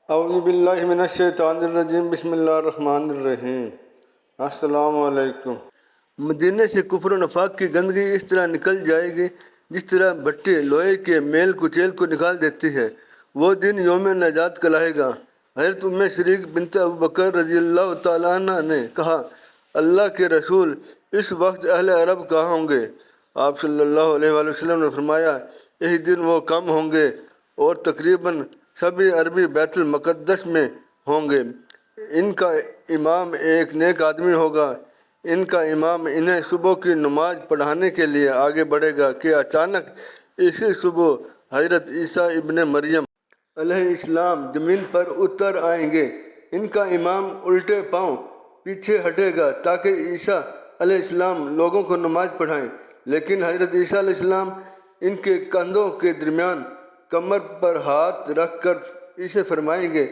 اعوذ باللہ من الشیطان الرجیم، بسم اللہ الرحمن الرحیم۔ السلام علیکم۔ مدینے سے کفر و نفاق کی گندگی اس طرح نکل جائے گی جس طرح بھٹی لوہے کے میل کچیل کو نکال دیتی ہے۔ وہ دن یوم نجات کہلائے گا۔ حضرت ام شریک بنت ابوبکر رضی اللہ تعالیٰ عنہ نے کہا، اللہ کے رسول، اس وقت اہل عرب کہاں ہوں گے؟ آپ صلی اللہ علیہ وآلہ وسلم نے فرمایا، اس دن وہ کم ہوں گے اور تقریباً سبھی عربی بیت المقدس میں ہوں گے۔ ان کا امام ایک نیک آدمی ہوگا۔ ان کا امام انہیں صبح کی نماز پڑھانے کے لیے آگے بڑھے گا کہ اچانک اسی صبح حضرت عیسیٰ ابن مریم علیہ السلام زمین پر اتر آئیں گے۔ ان کا امام الٹے پاؤں پیچھے ہٹے گا تاکہ عیسیٰ علیہ السلام لوگوں کو نماز پڑھائیں، لیکن حضرت عیسیٰ علیہ السلام ان کے کندھوں کے درمیان کمر پر ہاتھ رکھ کر اسے فرمائیں گے،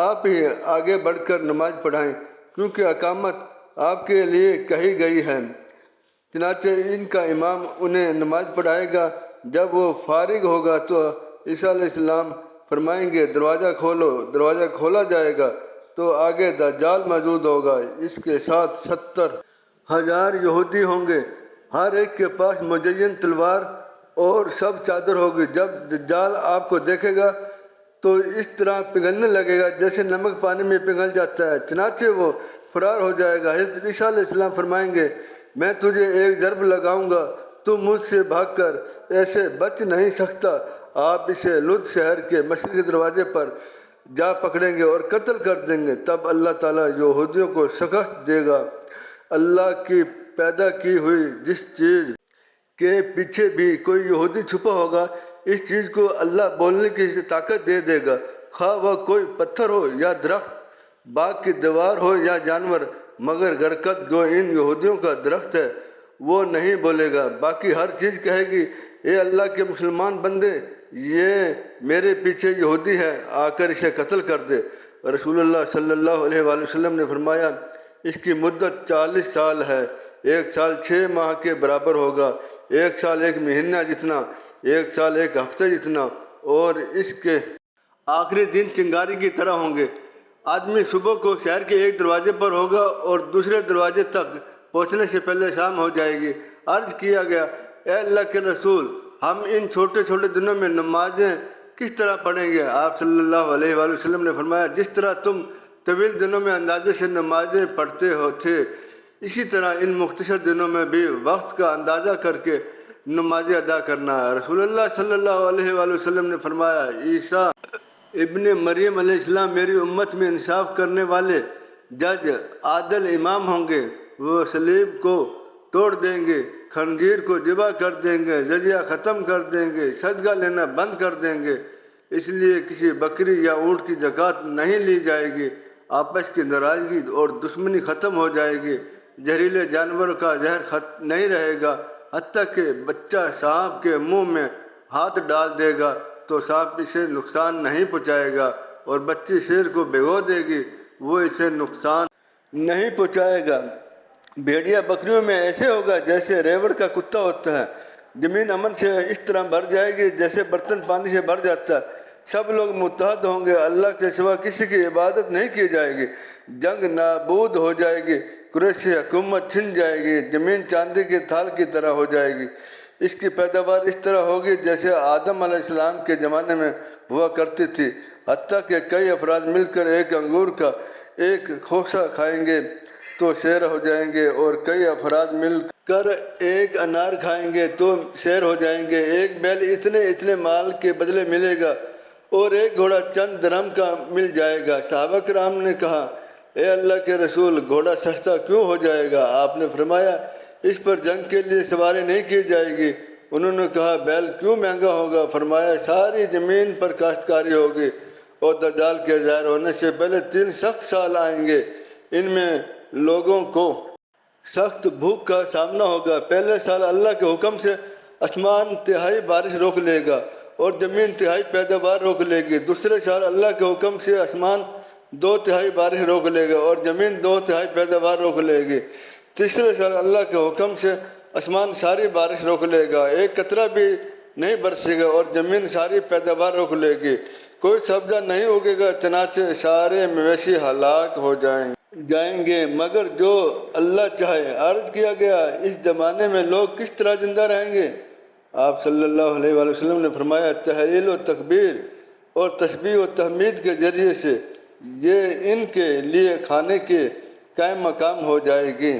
آپ ہی آگے بڑھ کر نماز پڑھائیں کیونکہ اقامت آپ کے لیے کہی گئی ہے۔ چنانچہ ان کا امام انہیں نماز پڑھائے گا۔ جب وہ فارغ ہوگا تو عیسیٰ علیہ السلام فرمائیں گے، دروازہ کھولو۔ دروازہ کھولا جائے گا تو آگے دجال موجود ہوگا، اس کے ساتھ 70,000 یہودی ہوں گے، ہر ایک کے پاس مزین تلوار اور سب چادر ہوگی۔ جب دجال آپ کو دیکھے گا تو اس طرح پگھلنے لگے گا جیسے نمک پانی میں پگھل جاتا ہے، چنانچہ وہ فرار ہو جائے گا۔ حضرت عیسیٰ علیہ السلام فرمائیں گے، میں تجھے ایک ضرب لگاؤں گا، تو مجھ سے بھاگ کر ایسے بچ نہیں سکتا۔ آپ اسے لد شہر کے مشرقی دروازے پر جا پکڑیں گے اور قتل کر دیں گے۔ تب اللہ تعالیٰ یہودیوں کو شکست دے گا۔ اللہ کی پیدا کی ہوئی جس چیز کے پیچھے بھی کوئی یہودی چھپا ہوگا، اس چیز کو اللہ بولنے کی طاقت دے دے گا، خواہ وہ کوئی پتھر ہو یا درخت، باغ کی دیوار ہو یا جانور، مگر غرقد جو ان یہودیوں کا درخت ہے وہ نہیں بولے گا۔ باقی ہر چیز کہے گی، اے اللہ کے مسلمان بندے، یہ میرے پیچھے یہودی ہے، آ کر اسے قتل کر دے۔ رسول اللہ صلی اللہ علیہ وآلہ وسلم نے فرمایا، اس کی مدت 40 سال ہے، 1 سال 6 ماہ کے برابر ہوگا، 1 سال 1 مہینہ جتنا، 1 سال 1 ہفتے جتنا، اور اس کے آخری دن چنگاری کی طرح ہوں گے۔ آدمی صبح کو شہر کے ایک دروازے پر ہوگا اور دوسرے دروازے تک پہنچنے سے پہلے شام ہو جائے گی۔ عرض کیا گیا، اے اللہ کے رسول، ہم ان چھوٹے چھوٹے دنوں میں نمازیں کس طرح پڑھیں گے؟ آپ صلی اللہ علیہ وآلہ وسلم نے فرمایا، جس طرح تم طویل دنوں میں اندازے سے نمازیں پڑھتے تھے، اسی طرح ان مختصر دنوں میں بھی وقت کا اندازہ کر کے نمازیں ادا کرنا ہے۔ رسول اللہ صلی اللہ علیہ وآلہ وسلم نے فرمایا، عیسیٰ ابن مریم علیہ السلام میری امت میں انصاف کرنے والے جج، عادل امام ہوں گے۔ وہ صلیب کو توڑ دیں گے، خنزیر کو ذبح کر دیں گے، جزیہ ختم کر دیں گے، صدقہ لینا بند کر دیں گے، اس لیے کسی بکری یا اونٹ کی زکوٰۃ نہیں لی جائے گی۔ آپس کی ناراضگی اور دشمنی ختم ہو جائے گی۔ زہریلے جانوروں کا زہر نہیں رہے گا، حتیٰ کہ بچہ سانپ کے منہ میں ہاتھ ڈال دے گا تو سانپ اسے نقصان نہیں پہنچائے گا، اور بچی شیر کو بھگو دے گی، وہ اسے نقصان نہیں پہنچائے گا۔ بھیڑیا بکریوں میں ایسے ہوگا جیسے ریوڑ کا کتا ہوتا ہے۔ زمین امن سے اس طرح بھر جائے گی جیسے برتن پانی سے بھر جاتا ہے۔ سب لوگ متحد ہوں گے، اللہ کے سوا کسی کی عبادت نہیں کی جائے گی۔ جنگ نابود ہو جائے گی، قریشی حکومت چھن جائے گی، زمین چاندی کے تھال کی طرح ہو جائے گی۔ اس کی پیداوار اس طرح ہوگی جیسے آدم علیہ السلام کے زمانے میں ہوا کرتی تھی، حتیٰ کہ کئی افراد مل کر ایک انگور کا ایک خوشہ کھائیں گے تو شیر ہو جائیں گے، اور کئی افراد مل کر ایک انار کھائیں گے تو شیر ہو جائیں گے۔ ایک بیل اتنے مال کے بدلے ملے گا اور ایک گھوڑا چند درہم کا مل جائے گا۔ صحابہ کرام نے کہا، اے اللہ کے رسول، گھوڑا سستا کیوں ہو جائے گا؟ آپ نے فرمایا، اس پر جنگ کے لیے سواری نہیں کی جائے گی۔ انہوں نے کہا، بیل کیوں مہنگا ہوگا؟ فرمایا، ساری زمین پر کاشتکاری ہوگی، اور دجال کے ظاہر ہونے سے پہلے 3 سخت سال آئیں گے۔ ان میں لوگوں کو سخت بھوک کا سامنا ہوگا۔ پہلے سال اللہ کے حکم سے آسمان تہائی بارش روک لے گا اور زمین تہائی پیداوار روک لے گی۔ دوسرے سال اللہ کے حکم سے آسمان 2/3 بارش روک لے گا اور زمین 2/3 پیداوار روک لے گی۔ تیسرے سال اللہ کے حکم سے آسمان ساری بارش روک لے گا، ایک قطرہ بھی نہیں برسے گا اور زمین ساری پیداوار روک لے گی۔ کوئی سبزہ نہیں اگے گا، چنانچہ سارے مویشی ہلاک ہو جائیں گے مگر جو اللہ چاہے۔ عرض کیا گیا اس زمانے میں لوگ کس طرح زندہ رہیں گے؟ آپ صلی اللہ علیہ وآلہ وسلم نے فرمایا تحلیل و تکبیر اور تسبیح و تحمید کے ذریعے سے یہ ان کے لیے کھانے کے قائم مقام ہو جائے گی۔